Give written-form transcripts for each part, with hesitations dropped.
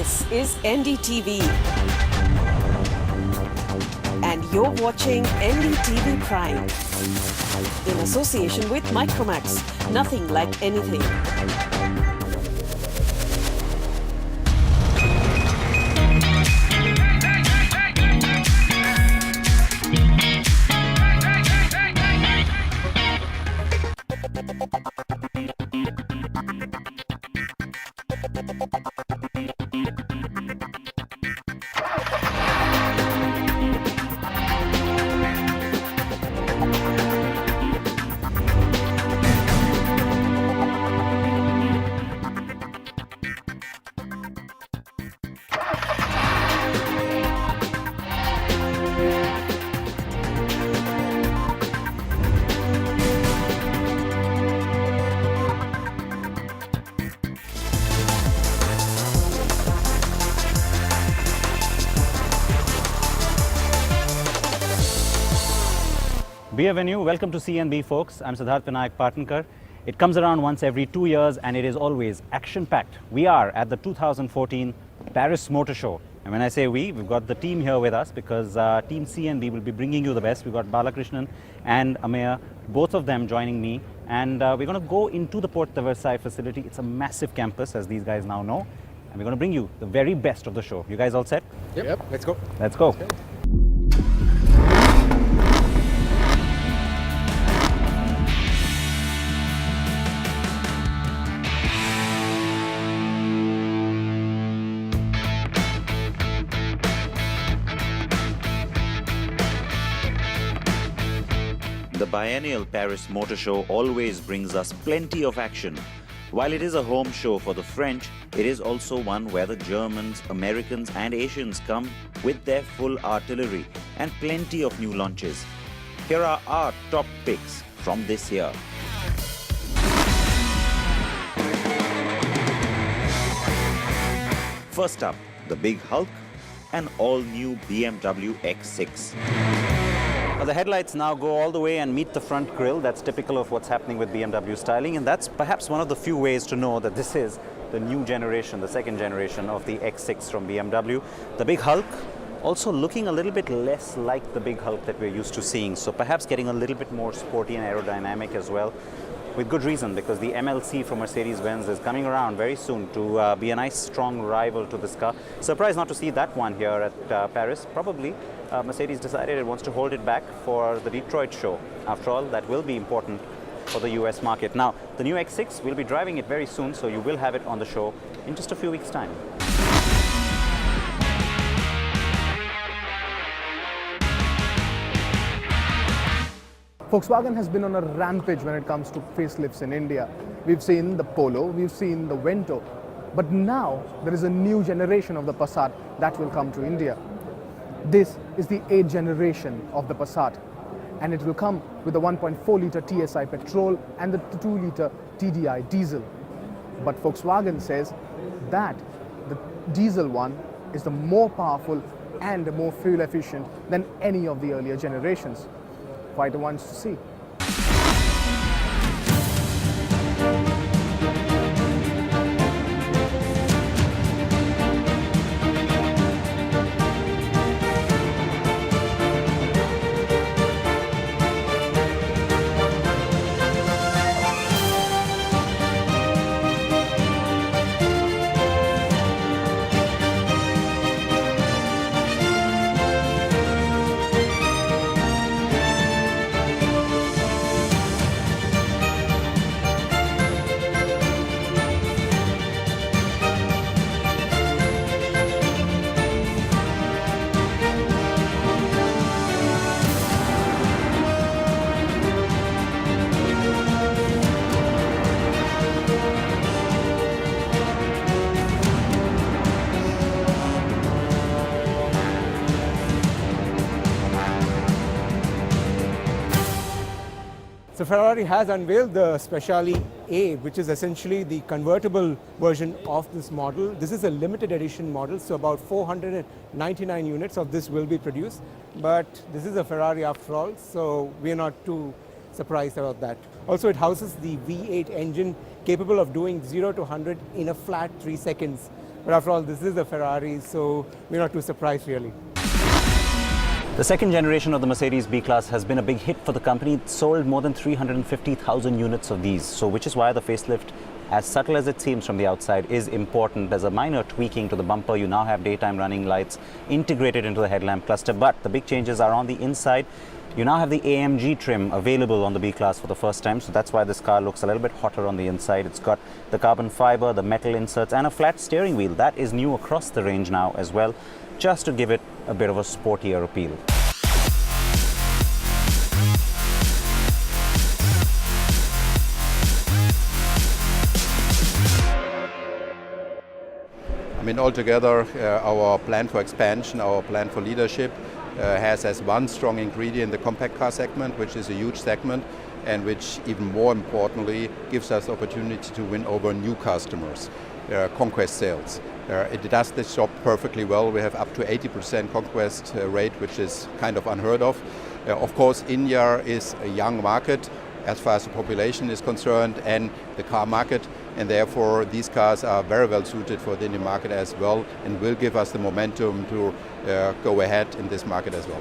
This is NDTV. And you're watching NDTV Prime. In association with Micromax. Nothing like anything. Bienvenue, welcome to CNB folks. I'm Siddharth Vinayak Partnkar. It comes around once every 2 years and it is always action-packed. We are at the 2014 Paris Motor Show. And when I say we've got the team here with us because Team CNB will be bringing you the best. We've got Balakrishnan and Ameya, both of them joining me. And we're going to go into the Porte de Versailles facility. It's a massive campus, as these guys now know. And we're going to bring you the very best of the show. You guys all set? Yep. Let's go. Let's go. The biennial Paris Motor Show always brings us plenty of action. While it is a home show for the French, it is also one where the Germans, Americans and Asians come with their full artillery and plenty of new launches. Here are our top picks from this year. First up, the Big Hulk, an all-new BMW X6. The headlights now go all the way and meet the front grille. That's typical of what's happening with BMW styling, and that's perhaps one of the few ways to know that this is the new generation, the second generation of the X6 from BMW. The Big Hulk also looking a little bit less like the Big Hulk that we're used to seeing, so perhaps getting a little bit more sporty and aerodynamic as well. With good reason, because the MLC from Mercedes-Benz is coming around very soon to be a nice strong rival to this car. Surprised not to see that one here at Paris. Probably Mercedes decided it wants to hold it back for the Detroit show. After all, that will be important for the US market. Now, the new X6, we'll be driving it very soon, so you will have it on the show in just a few weeks' time. Volkswagen has been on a rampage when it comes to facelifts in India. We've seen the Polo, we've seen the Vento, but now there is a new generation of the Passat that will come to India. This is the 8th generation of the Passat, and it will come with the 1.4-litre TSI petrol and the 2-litre TDI diesel. But Volkswagen says that the diesel one is the more powerful and more fuel efficient than any of the earlier generations. Quite a ones to see. So Ferrari has unveiled the Speciale A, which is essentially the convertible version of this model. This is a limited edition model, so about 499 units of this will be produced. But this is a Ferrari after all, so we are not too surprised about that. Also, it houses the V8 engine capable of doing 0 to 100 in a flat 3 seconds. But after all, this is a Ferrari, so we're not too surprised really. The second generation of the Mercedes B-Class has been a big hit for the company. It sold more than 350,000 units of these, so which is why the facelift, as subtle as it seems from the outside, is important. There's a minor tweaking to the bumper. You now have daytime running lights integrated into the headlamp cluster, but the big changes are on the inside. You now have the AMG trim available on the B-Class for the first time, so that's why this car looks a little bit hotter on the inside. It's got the carbon fiber, the metal inserts, and a flat steering wheel. That is new across the range now as well, just to give it a bit of a sportier appeal. I mean, altogether, our plan for expansion, our plan for leadership has as one strong ingredient the compact car segment, which is a huge segment and which, even more importantly, gives us the opportunity to win over new customers, conquest sales. It does this job perfectly well. We have up to 80% conquest rate, which is kind of unheard of. Of course, India is a young market as far as the population is concerned and the car market, and therefore these cars are very well suited for the Indian market as well and will give us the momentum to go ahead in this market as well.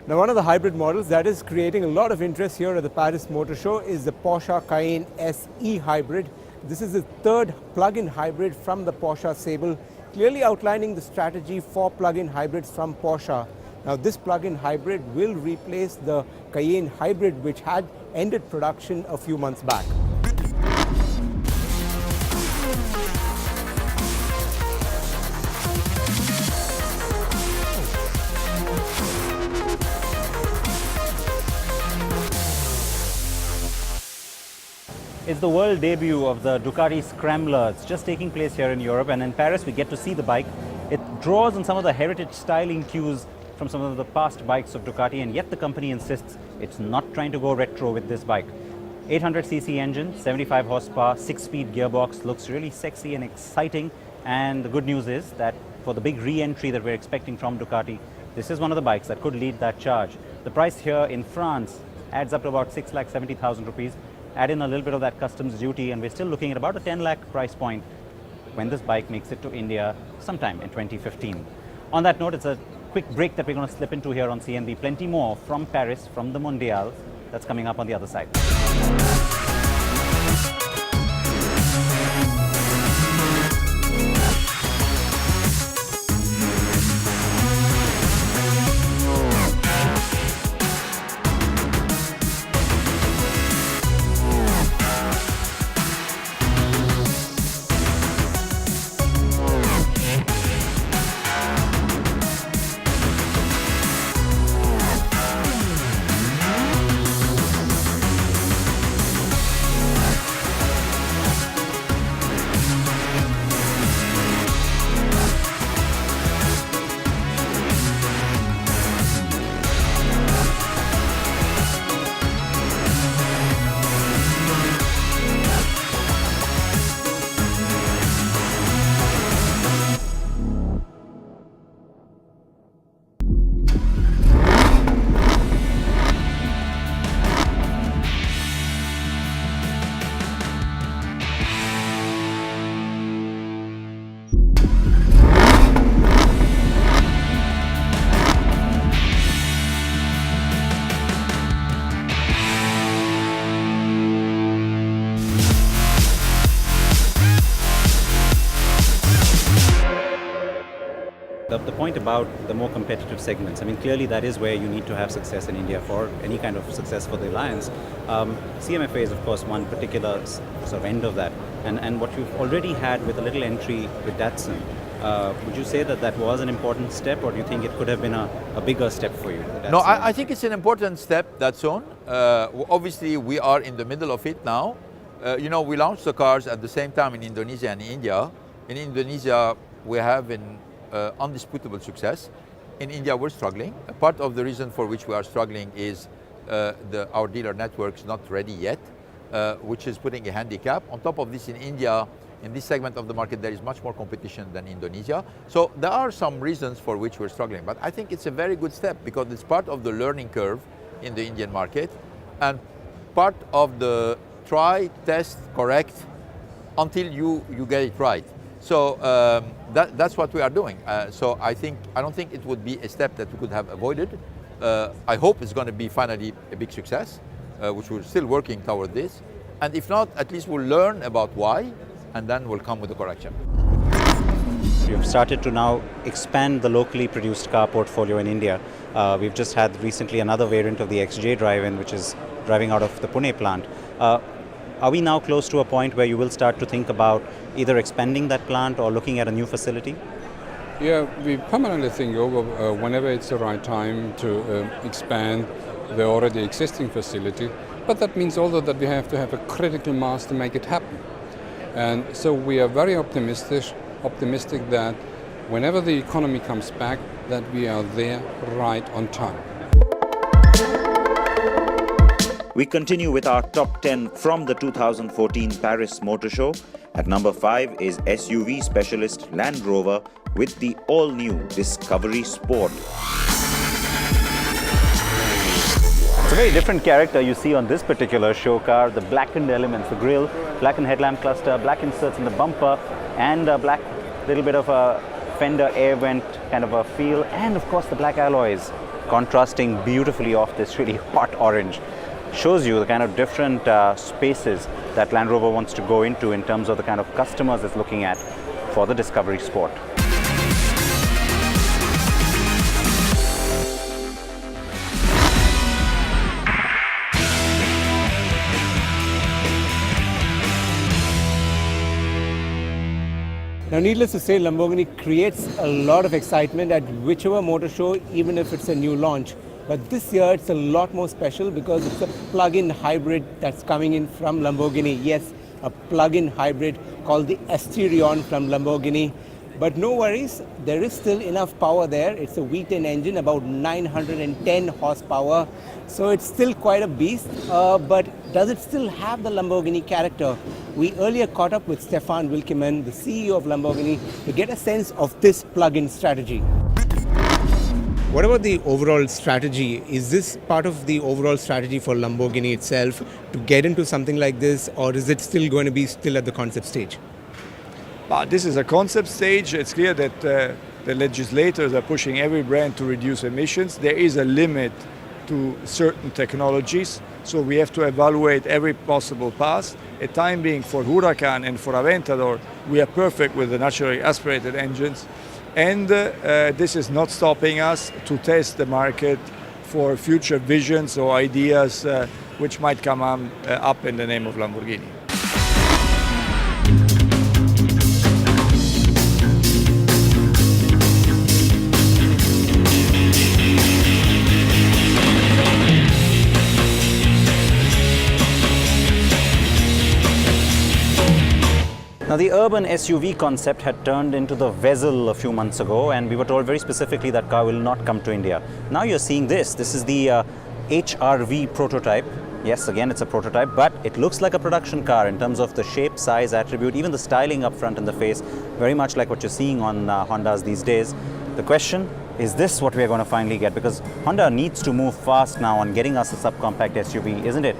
Now, one of the hybrid models that is creating a lot of interest here at the Paris Motor Show is the Porsche Cayenne SE Hybrid. This is the third plug-in hybrid from the Porsche Sable, clearly outlining the strategy for plug-in hybrids from Porsche. Now, this plug-in hybrid will replace the Cayenne Hybrid, which had ended production a few months back. It's the world debut of the Ducati Scrambler. It's just taking place here in Europe, and in Paris we get to see the bike. It draws on some of the heritage styling cues from some of the past bikes of Ducati, and yet the company insists it's not trying to go retro with this bike. 800cc engine, 75 horsepower, 6-speed gearbox, looks really sexy and exciting, and the good news is that for the big re-entry that we're expecting from Ducati, this is one of the bikes that could lead that charge. The price here in France adds up to about 6,70,000 rupees. Add in a little bit of that customs duty, and we're still looking at about a 10 lakh price point when this bike makes it to India sometime in 2015. On that note, it's a quick break that we're going to slip into here on CNB. Plenty more from Paris, from the Mondial, that's coming up on the other side. The point about the more competitive segments, I mean, clearly that is where you need to have success in India for any kind of success for the Alliance. CMFA is, of course, one particular sort of end of that. And what you've already had with a little entry with Datsun, would you say that that was an important step, or do you think it could have been a bigger step for you? No, I think it's an important step, Datsun. Obviously, we are in the middle of it now. You know, we launched the cars at the same time in Indonesia and India. In Indonesia, we have an undisputable success. In India, we're struggling. A part of the reason for which we are struggling is our dealer network is not ready yet, which is putting a handicap. On top of this, in India, In this segment of the market, there is much more competition than Indonesia. So there are some reasons for which we're struggling. But I think it's a very good step because it's part of the learning curve in the Indian market and part of the try, test, correct until you get it right. So that's what we are doing. So I don't think it would be a step that we could have avoided. I hope it's going to be finally a big success, which we're still working toward this. And if not, at least we'll learn about why, and then we'll come with the correction. You've started to now expand the locally produced car portfolio in India. We've just had recently another variant of the XJ drive-in, which is driving out of the Pune plant. Are we now close to a point where you will start to think about either expanding that plant or looking at a new facility? Yeah, we permanently think over whenever it's the right time to expand the already existing facility. But that means also that we have to have a critical mass to make it happen. And so we are very optimistic that whenever the economy comes back, that we are there right on time. We continue with our top 10 from the 2014 Paris Motor Show. At number 5 is SUV specialist Land Rover with the all-new Discovery Sport. It's a very different character you see on this particular show car. The blackened elements, the grille, blackened headlamp cluster, black inserts in the bumper, and a black little bit of a fender air vent kind of a feel, and of course the black alloys contrasting beautifully off this really hot orange. Shows you the kind of different spaces that Land Rover wants to go into in terms of the kind of customers it's looking at for the Discovery Sport. Now, needless to say, Lamborghini creates a lot of excitement at whichever motor show, even if it's a new launch. But this year, it's a lot more special because it's a plug-in hybrid that's coming in from Lamborghini. Yes, a plug-in hybrid called the Asterion from Lamborghini. But no worries, there is still enough power there. It's a V10 engine, about 910 horsepower. So it's still quite a beast, but does it still have the Lamborghini character? We earlier caught up with Stefan Wilkeman, the CEO of Lamborghini, to get a sense of this plug-in strategy. What about the overall strategy? Is this part of the overall strategy for Lamborghini itself to get into something like this, or is it still going to be still at the concept stage? This is a concept stage. It's clear that the legislators are pushing every brand to reduce emissions. There is a limit to certain technologies, so we have to evaluate every possible path. A time being for Huracan and for Aventador, we are perfect with the naturally aspirated engines. And this is not stopping us to test the market for future visions or ideas which might come up in the name of Lamborghini. Now, the urban SUV concept had turned into the Vezel a few months ago, and we were told very specifically that car will not come to India. Now you're seeing this. This is the HRV prototype. Yes, again, it's a prototype, but it looks like a production car in terms of the shape, size, attribute, even the styling up front in the face, very much like what you're seeing on Hondas these days. The question, is this what we're going to finally get? Because Honda needs to move fast now on getting us a subcompact SUV, isn't it?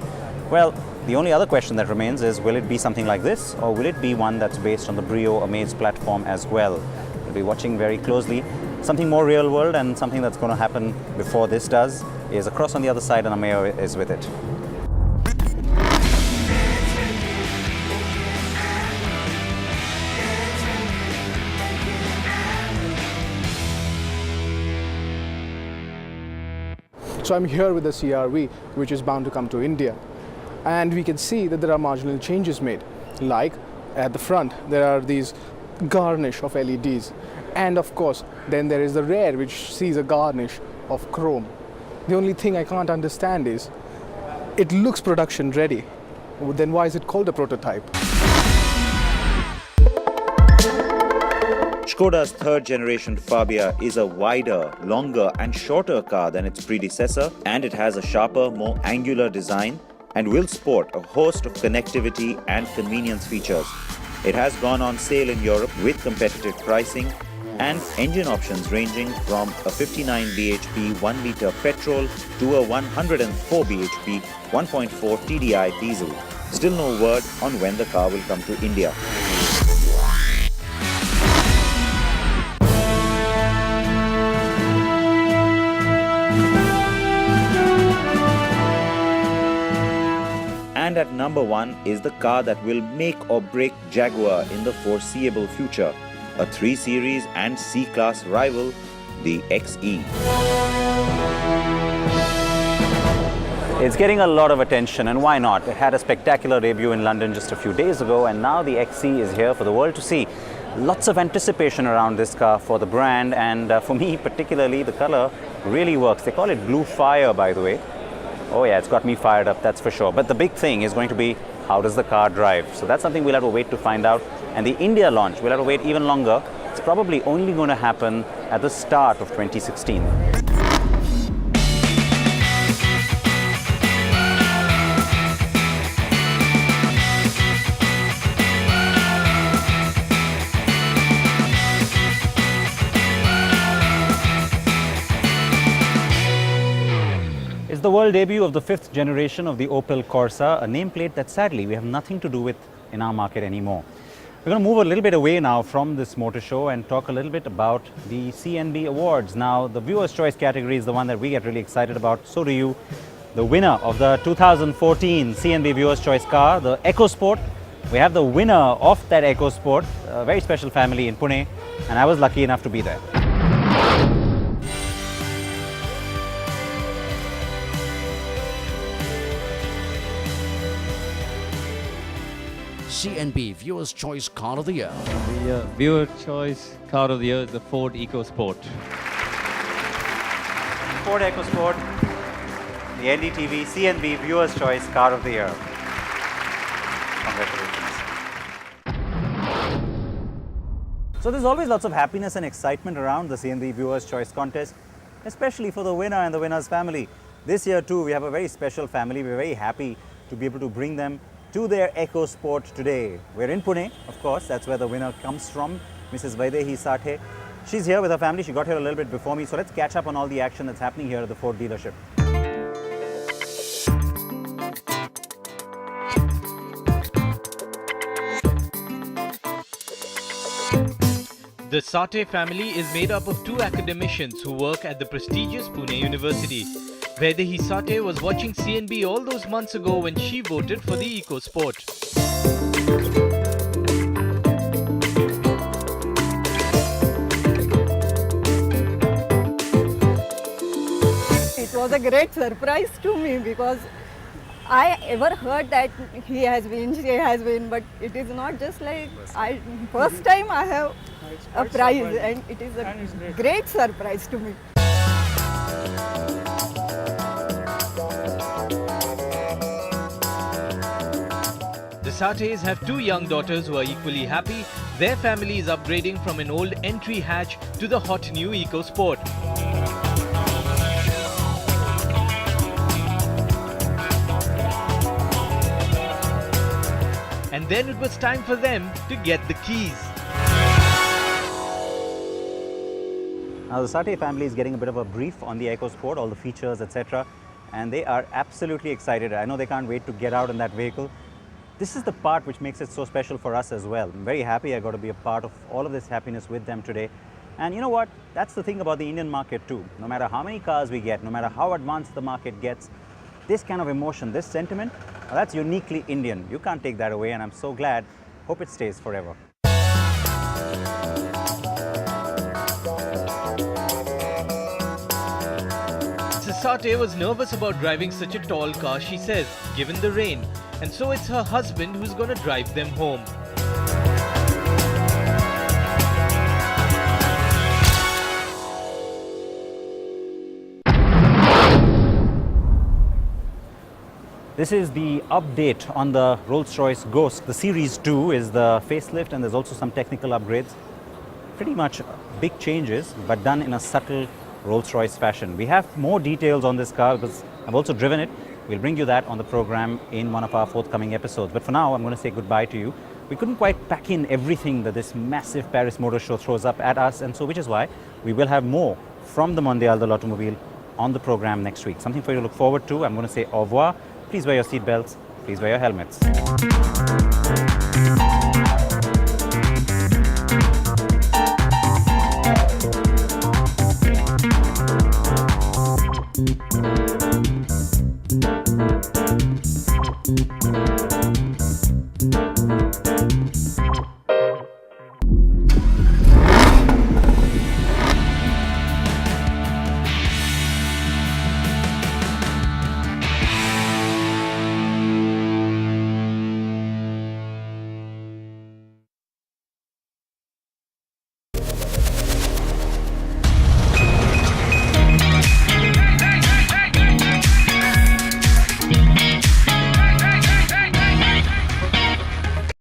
Well, the only other question that remains is, will it be something like this, or will it be one that's based on the Brio Amaze platform as well? We'll be watching very closely. Something more real world and something that's going to happen before this does is across on the other side, and Ameo is with it. So I'm here with the CR-V, which is bound to come to India. And we can see that there are marginal changes made. Like at the front, there are these garnish of LEDs. And of course, then there is the rear, which sees a garnish of chrome. The only thing I can't understand is, it looks production ready. Then why is it called a prototype? Škoda's third generation Fabia is a wider, longer and shorter car than its predecessor, and it has a sharper, more angular design and will sport a host of connectivity and convenience features. It has gone on sale in Europe with competitive pricing and engine options ranging from a 59 bhp 1-litre petrol to a 104 bhp 1.4 TDI diesel. Still no word on when the car will come to India. And at number 1 is the car that will make or break Jaguar in the foreseeable future. A 3 Series and C-Class rival, the XE. It's getting a lot of attention, and why not? It had a spectacular debut in London just a few days ago, and now the XE is here for the world to see. Lots of anticipation around this car for the brand, and for me particularly, the color really works. They call it Blue Fire, by the way. Oh yeah, it's got me fired up, that's for sure. But the big thing is going to be, how does the car drive? So that's something we'll have to wait to find out. And the India launch, we'll have to wait even longer. It's probably only going to happen at the start of 2016. It's the world debut of the 5th generation of the Opel Corsa, a nameplate that sadly we have nothing to do with in our market anymore. We're going to move a little bit away now from this motor show and talk a little bit about the CNB awards. Now, the Viewer's Choice category is the one that we get really excited about. So do you. The winner of the 2014 CNB Viewer's Choice car, the EcoSport. We have the winner of that EcoSport, a very special family in Pune, and I was lucky enough to be there. CNB Viewer's Choice Car of the Year. The Viewer's Choice Car of the Year is the Ford EcoSport. Ford EcoSport, the NDTV CNB Viewer's Choice Car of the Year. Congratulations. So there's always lots of happiness and excitement around the CNB Viewer's Choice contest, especially for the winner and the winner's family. This year too, we have a very special family. We're very happy to be able to bring them to their EcoSport today. We're in Pune, of course, that's where the winner comes from, Mrs. Vaidehi Sathe. She's here with her family. She got here a little bit before me, so let's catch up on all the action that's happening here at the Ford dealership. The Sathe family is made up of 2 academicians who work at the prestigious Pune University. Vaidehi Sathe was watching CNB all those months ago when she voted for the EcoSport. It was a great surprise to me because I ever heard that she has been, but it is not just like first time I have a prize, and it is a great surprise to me. The Sathes have 2 young daughters who are equally happy. Their family is upgrading from an old entry hatch to the hot new EcoSport. And then it was time for them to get the keys. Now the Sathe family is getting a bit of a brief on the EcoSport, all the features, etc. And they are absolutely excited. I know they can't wait to get out in that vehicle. This is the part which makes it so special for us as well. I'm very happy I got to be a part of all of this happiness with them today. And you know what? That's the thing about the Indian market too. No matter how many cars we get, no matter how advanced the market gets, this kind of emotion, this sentiment, that's uniquely Indian. You can't take that away, and I'm so glad. Hope it stays forever. Sathe was nervous about driving such a tall car, she says, given the rain. And so it's her husband who's going to drive them home. This is the update on the Rolls-Royce Ghost. The Series 2 is the facelift, and there's also some technical upgrades. Pretty much big changes, but done in a subtle Rolls-Royce fashion. We have more details on this car because I've also driven it. We'll bring you that on the program in one of our forthcoming episodes. But for now, I'm going to say goodbye to you. we couldn't quite pack in everything that this massive Paris Motor Show throws up at us, and so which is why we will have more from the Mondial de l'Automobile on the program next week. Something for you to look forward to. I'm going to say au revoir. Please wear your seatbelts. Please wear your helmets.